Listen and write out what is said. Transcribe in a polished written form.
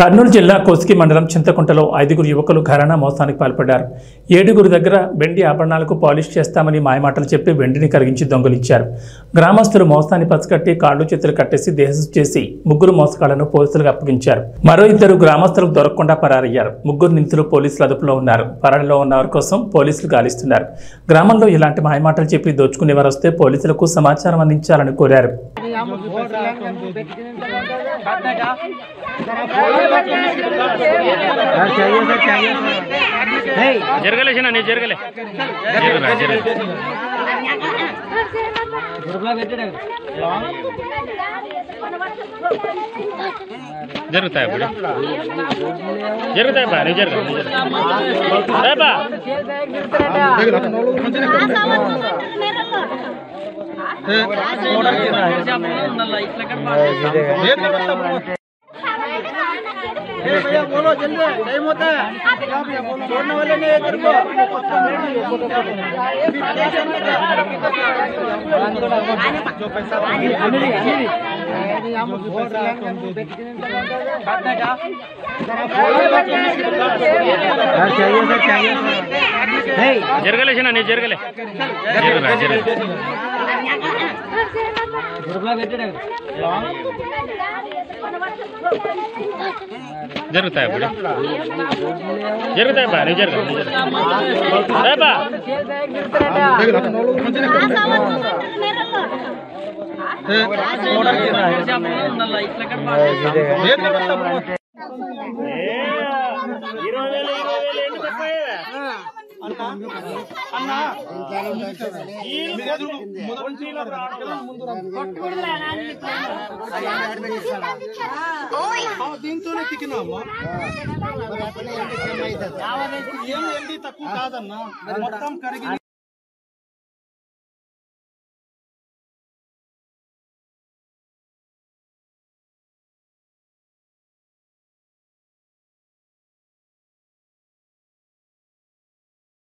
కర్నూలు జిల్లా కోస్గి మండలం చింతకుంటలో 5 యువకులు ఘరానా మోసానికి పాల్పడ్డారు. 7 దగ్గర వెండి ఆభరణాలకు పాలిష్ చేస్తామని మాయమాటలు చెప్పి వెండిని కరిగించి దొంగిలించారు. గ్రామస్తులు మోసాన్ని పసిగట్టి కాళ్ళు చేతులు కట్టేసి దేహశుద్ధి చేసి 3 మోసగాళ్లను పోలీసులకు అప్పగించారు. మరో 2 గ్రామస్తులకు దొరకకుండా పరారయ్యారు. 3 నిందితులు పోలీసుల అదుపులో ఉన్నారు. పరారీలో ఉన్న వారి కోసం పోలీసులు గాలిస్తున్నారు. గ్రామంలో ఇలాంటి మాయమాటలు చెప్పి దోచుకునేవారు వస్తే పోలీసులకు సమాచారం అందించాలని కోరారు. జరగలే नहीं జరగలే జరుగుతాయి జరుగుతాయి బా నువ్వు भैया बोलो जल्दी टाइम होता है छोड़ने वाले नहीं है तेरे जो पैसा జరగలే नहीं జరగలే జరుగుతాయి జరుగుతాయి బా నువ్వు దీంతోనే తికినామా ఏం ఎండి తక్కువ కాదన్నా మొత్తం కరిగి